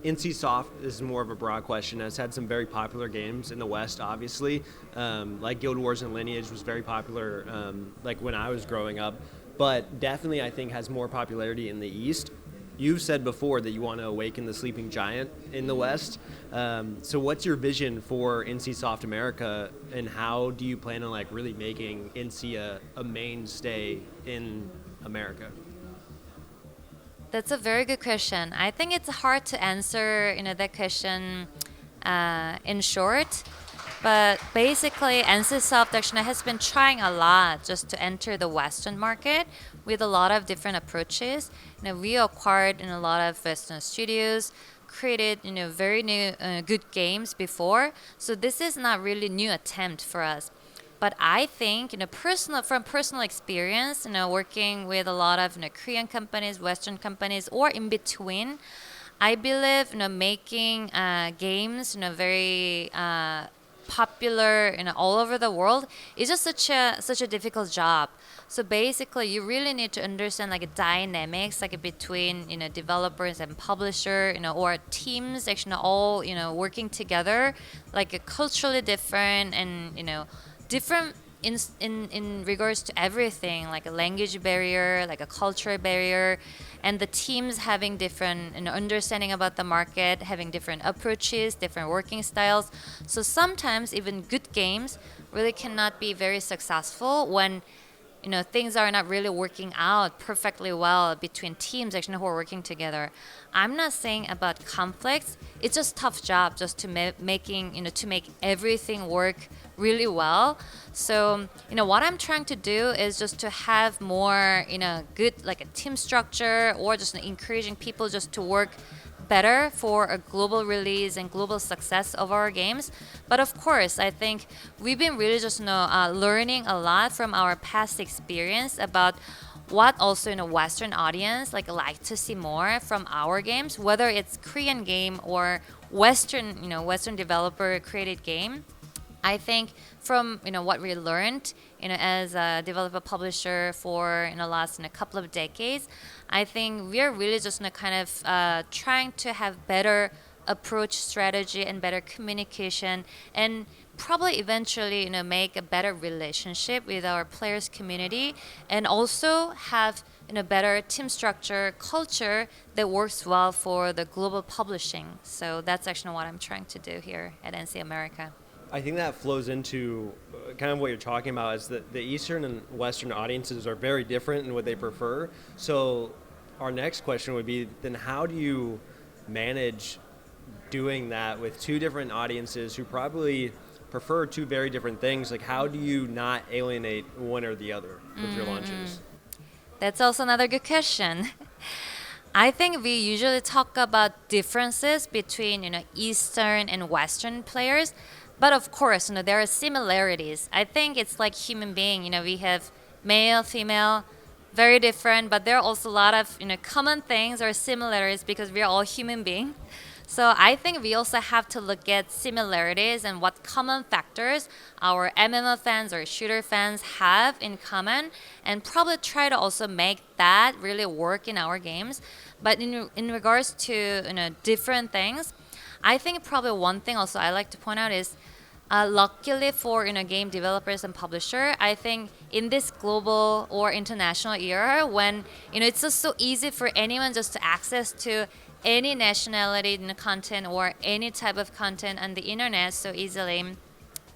NCSoft is more of a broad question. It's had some very popular games in the West, obviously. Like Guild Wars and Lineage was very popular, like when I was growing up. But definitely, I think, has more popularity in the East. You've said before that you want to awaken the sleeping giant in the West. So what's your vision for NCSoft America, and how do you plan on like really making NC a mainstay in America? That's a very good question. I think it's hard to answer, that question in short. But basically, NCSoft actually has been trying a lot just to enter the Western market with a lot of different approaches. We acquired in a lot of Western studios, created very new good games before. So this is not really new attempt for us. But I think, from personal experience, working with a lot of Korean companies, Western companies, or in between, I believe, making games, very popular, all over the world is just such a difficult job. So basically, you really need to understand like dynamics like between developers and publisher, or teams actually all working together, like culturally different and different in regards to everything, like a language barrier, like a cultural barrier, and the teams having different understanding about the market, having different approaches, different working styles. So sometimes even good games really cannot be very successful when things are not really working out perfectly well between teams actually who are working together. I'm not saying about conflicts. It's just tough job just to to make everything work really well. So what I'm trying to do is just to have more good like a team structure, or just encouraging people just to work better for a global release and global success of our games. But of course, I think we've been really just learning a lot from our past experience about what also Western audience like to see more from our games, whether it's Korean game or Western developer created game. I think from what we learned as a developer publisher for the last couple of decades, I think we are really just kind of trying to have better approach strategy and better communication, and probably eventually make a better relationship with our players community, and also have better team structure culture that works well for the global publishing. So that's actually what I'm trying to do here at NC America. I think that flows into kind of what you're talking about, is that the Eastern and Western audiences are very different in what they prefer. So our next question would be, then how do you manage doing that with two different audiences who probably prefer two very different things? Like, how do you not alienate one or the other with your launches? That's also another good question. I think we usually talk about differences between Eastern and Western players. But of course, there are similarities. I think it's like human being. We have male, female, very different, but there are also a lot of common things or similarities because we are all human beings. So I think we also have to look at similarities and what common factors our MMO fans or shooter fans have in common, and probably try to also make that really work in our games. But in regards to different things, I think probably one thing also I like to point out is, luckily for game developers and publisher, I think in this global or international era, when it's just so easy for anyone just to access to any nationality in the content or any type of content on the internet so easily.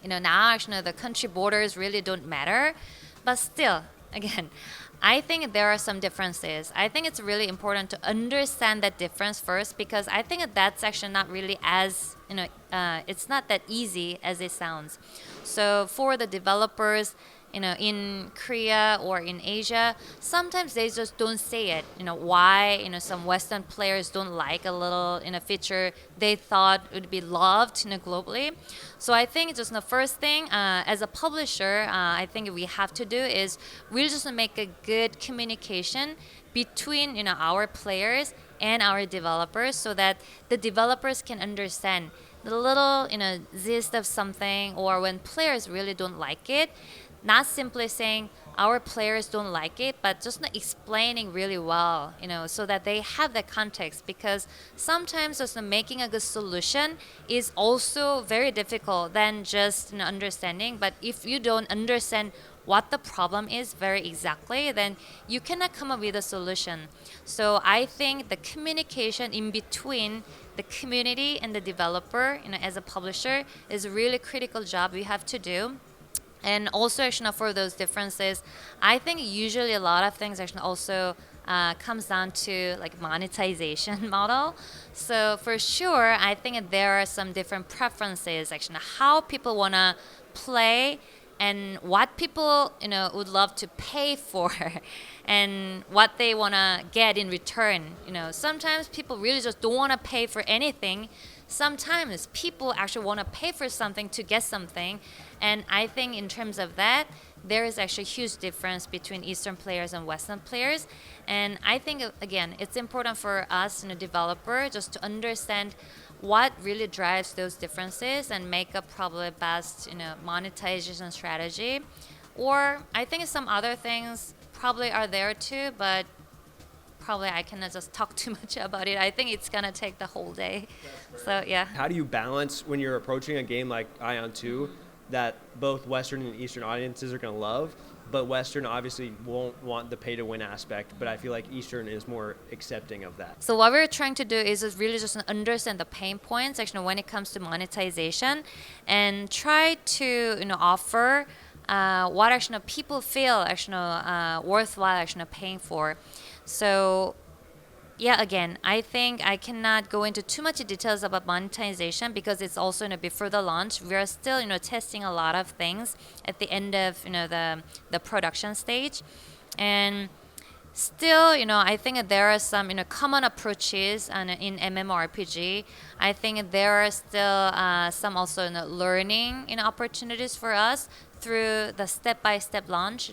Now actually the country borders really don't matter, but still, again, I think there are some differences. I think it's really important to understand that difference first, because I think that's actually not really as, it's not that easy as it sounds. So for the developers, in Korea or in Asia, sometimes they just don't say it. Why, some Western players don't like a little, feature they thought would be loved, globally. So I think just the first thing, as a publisher, I think we have to do is really just make a good communication between, our players and our developers, so that the developers can understand the little, gist of something, or when players really don't like it, not simply saying, our players don't like it, but just not explaining really well, so that they have that context. Because sometimes just making a good solution is also very difficult than just understanding. But if you don't understand what the problem is very exactly, then you cannot come up with a solution. So I think the communication in between the community and the developer, as a publisher, is a really critical job we have to do. And also, actually, for those differences, I think usually a lot of things actually also comes down to like monetization model. So for sure, I think there are some different preferences, actually, how people wanna play and what people would love to pay for, and what they wanna get in return. Sometimes people really just don't wanna pay for anything. Sometimes people actually want to pay for something to get something. And I think in terms of that, there is actually a huge difference between Eastern players and Western players. And I think, again, it's important for us, developer, just to understand what really drives those differences and make a probably best, monetization strategy. Or I think some other things probably are there too, but probably I cannot just talk too much about it. I think it's gonna take the whole day. So yeah. How do you balance when you're approaching a game like Aion 2 that both Western and Eastern audiences are gonna love, but Western obviously won't want the pay to win aspect, but I feel like Eastern is more accepting of that. So what we're trying to do is just really just understand the pain points actually when it comes to monetization, and try to offer what actually people feel actually worthwhile actually paying for. So yeah, again, I think I cannot go into too much details about monetization because it's also before the launch. We are still testing a lot of things at the end of the production stage, and still I think there are some common approaches in MMORPG. I think there are still some also learning opportunities for us through the step-by-step launch.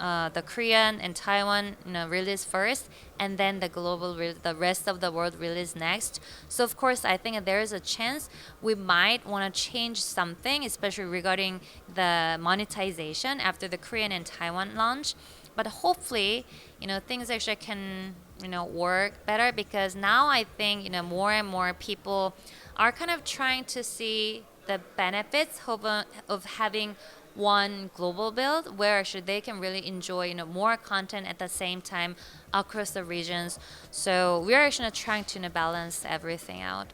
The Korean and Taiwan release first, and then the rest of the world release next. So of course, I think there is a chance we might want to change something, especially regarding the monetization after the Korean and Taiwan launch. But hopefully, things actually can work better, because now I think more and more people are kind of trying to see the benefits of having one global build where actually they can really enjoy more content at the same time across the regions. So we're actually trying to balance everything out.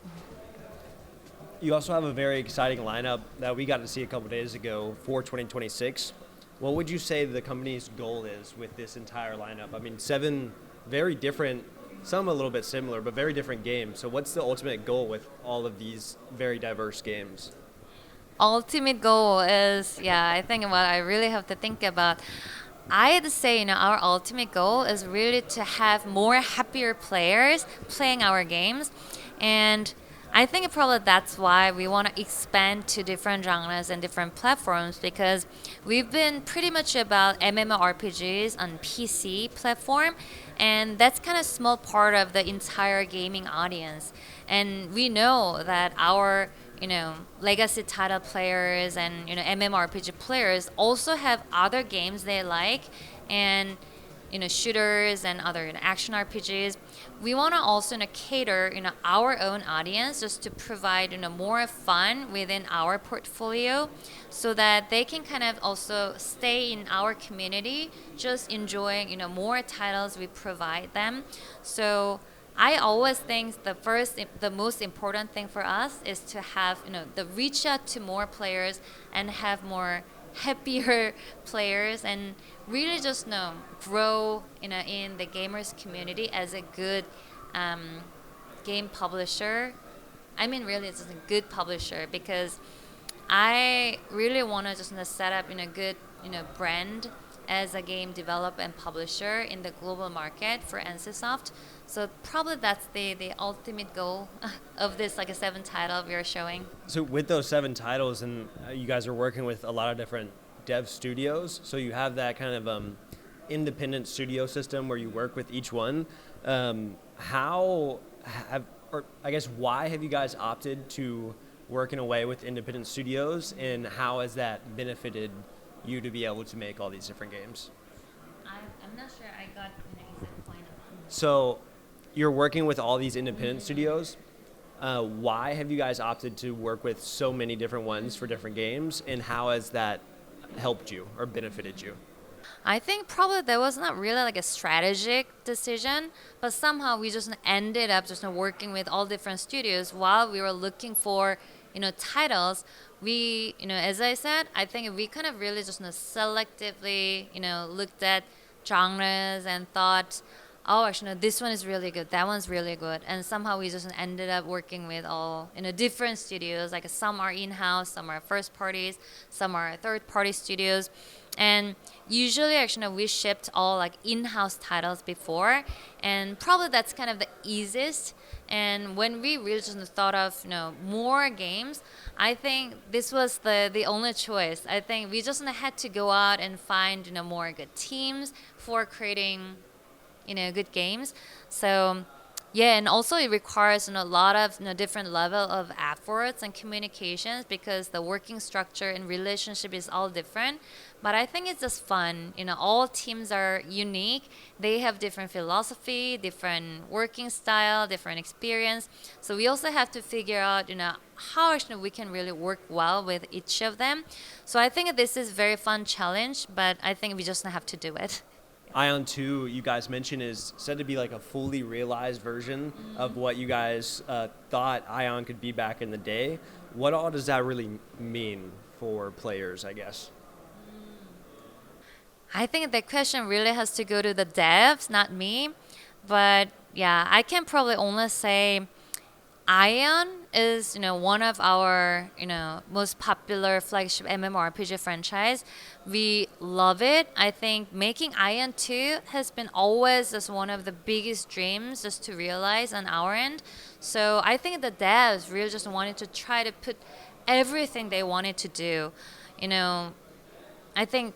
You also have a very exciting lineup that we got to see a couple days ago for 2026. What would you say the company's goal is with this entire lineup? I mean, 7 very different, some a little bit similar, but very different games. So what's the ultimate goal with all of these very diverse games? Ultimate goal is, I think what I really have to think about. I'd say, our ultimate goal is really to have more happier players playing our games. And I think probably that's why we want to expand to different genres and different platforms, because we've been pretty much about MMORPGs on PC platform, and that's kind of small part of the entire gaming audience. And we know that our legacy title players and MMORPG players also have other games they like, and shooters and other action RPGs. We want to also cater our own audience just to provide more fun within our portfolio, so that they can kind of also stay in our community, just enjoying more titles we provide them. So I always think the most important thing for us is to have the reach out to more players and have more happier players, and really just grow in the gamers community as a good game publisher. I mean, really, it's just a good publisher, because I really want to just set up a good brand as a game developer and publisher in the global market for NCSoft. So probably that's the ultimate goal of this 7 title we are showing. So with those 7 titles, and you guys are working with a lot of different dev studios, so you have that kind of independent studio system where you work with each one. Why have you guys opted to work in a way with independent studios, and how has that benefited you to be able to make all these different games? I'm not sure I got the exact point of So you're working with all these independent studios. Why have you guys opted to work with so many different ones for different games, and how has that helped you or benefited you? I think probably there was not really like a strategic decision, but somehow we just ended up just working with all different studios while we were looking for, titles. We, as I said, I think we kind of really just selectively, looked at genres and thought, oh, actually, no, this one is really good, that one's really good, and somehow we just ended up working with all different studios. Like some are in-house, some are first parties, some are third-party studios, and usually actually we shipped all like in-house titles before, and probably that's kind of the easiest. And when we really just thought of more games, I think this was the only choice. I think we just had to go out and find more good teams for creating good games. So yeah, and also it requires a lot of different level of efforts and communications, because the working structure and relationship is all different. But I think it's just fun. All teams are unique. They have different philosophy, different working style, different experience. So we also have to figure out how actually we can really work well with each of them. So I think this is very fun challenge, but I think we just have to do it. Aion 2, you guys mentioned, is said to be like a fully realized version of what you guys thought Aion could be back in the day. What all does that really mean for players, I guess? I think the question really has to go to the devs, not me. But yeah, I can probably only say Aion is, one of our, most popular flagship MMORPG franchise. We love it. I think making Aion 2 has been always just one of the biggest dreams just to realize on our end. So I think the devs really just wanted to try to put everything they wanted to do. I think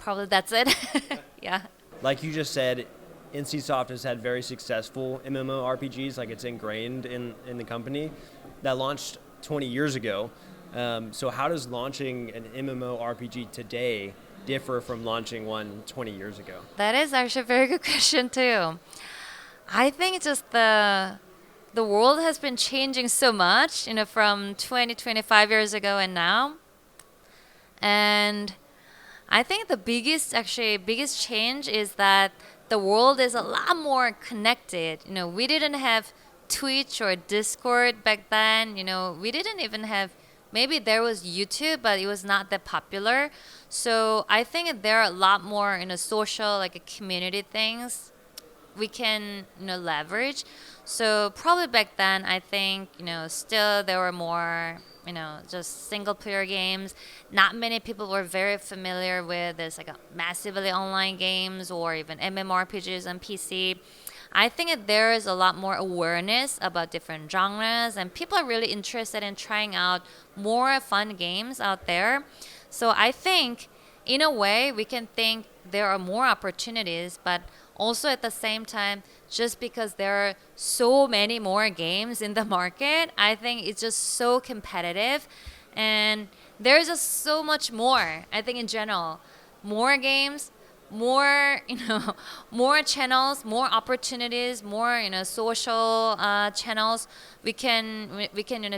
probably that's it. Yeah. Like you just said, NCSoft has had very successful MMORPGs, like it's ingrained in the company, that launched 20 years ago. So how does launching an MMORPG today differ from launching one 20 years ago? That is actually a very good question too. I think just the world has been changing so much, from 20, 25 years ago and now. And I think the biggest change is that the world is a lot more connected. We didn't have Twitch or Discord back then. We didn't even have, maybe there was YouTube, but it was not that popular. So I think there are a lot more, social, like community things we can, leverage. So probably back then, I think, still there were more, just single player games. Not many people were very familiar with this, like massively online games or even MMORPGs on PC. I think there is a lot more awareness about different genres, and people are really interested in trying out more fun games out there. So I think, in a way, we can think there are more opportunities, but also at the same time, just because there are so many more games in the market, I think it's just so competitive, and there's just so much more. I think in general, more games, more more channels, more opportunities, more social channels we can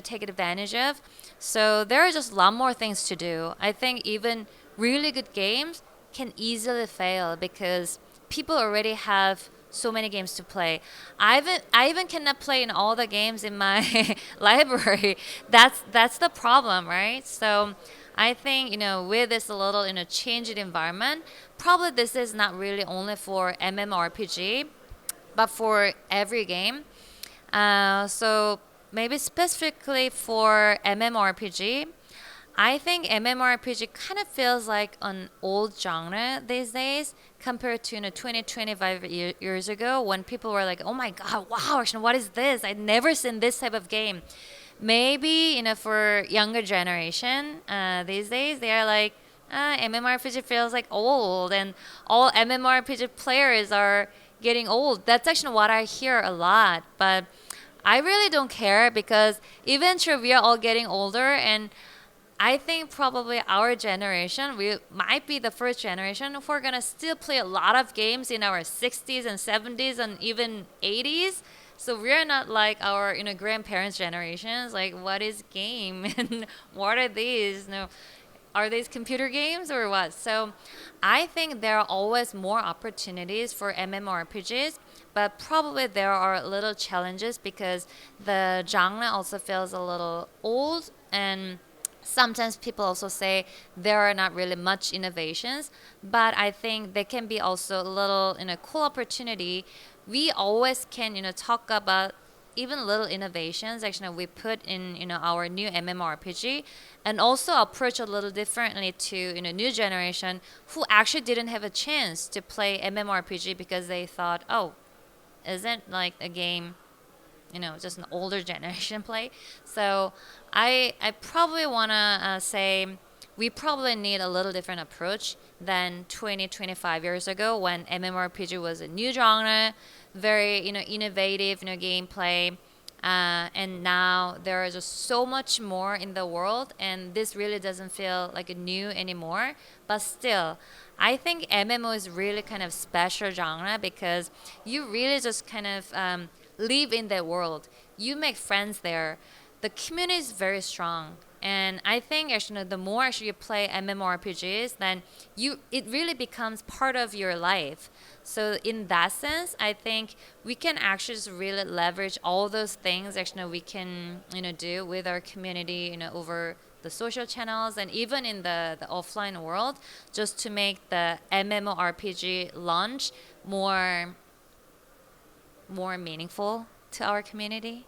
take advantage of. So there are just a lot more things to do. I think even really good games can easily fail because people already have so many games to play. I even cannot play in all the games in my library. That's the problem, right? So I think with this a little changing environment, probably this is not really only for MMORPG, but for every game. So maybe specifically for MMORPG, I think MMORPG kind of feels like an old genre these days compared to 20, 25 years ago when people were like, oh my god, wow, actually, what is this? I'd never seen this type of game. Maybe for younger generation these days, they are like, MMORPG feels like old, and all MMORPG players are getting old. That's actually what I hear a lot, but I really don't care because eventually we are all getting older, and I think probably our generation, we might be the first generation who are gonna still play a lot of games in our 60s and 70s and even 80s. So we're not like our grandparents' generations. Like, what is game and what are these? No, are these computer games or what? So I think there are always more opportunities for MMORPGs, but probably there are little challenges because the genre also feels a little old, and sometimes people also say there are not really much innovations, but I think there can be also a little cool opportunity. We always can talk about even little innovations actually we put in our new MMORPG, and also approach a little differently to new generation who actually didn't have a chance to play MMORPG because they thought, oh, isn't like a game just an older generation play. So I probably want to say we probably need a little different approach than 20, 25 years ago when MMORPG was a new genre, very innovative gameplay. And now there is just so much more in the world, and this really doesn't feel like a new anymore. But still, I think MMO is really kind of special genre because you really just kind of live in that world. You make friends there. The community is very strong. And I think actually the more actually you play MMORPGs, then it really becomes part of your life. So in that sense, I think we can actually just really leverage all those things actually we can do with our community over the social channels and even in the offline world, just to make the MMORPG launch more meaningful to our community.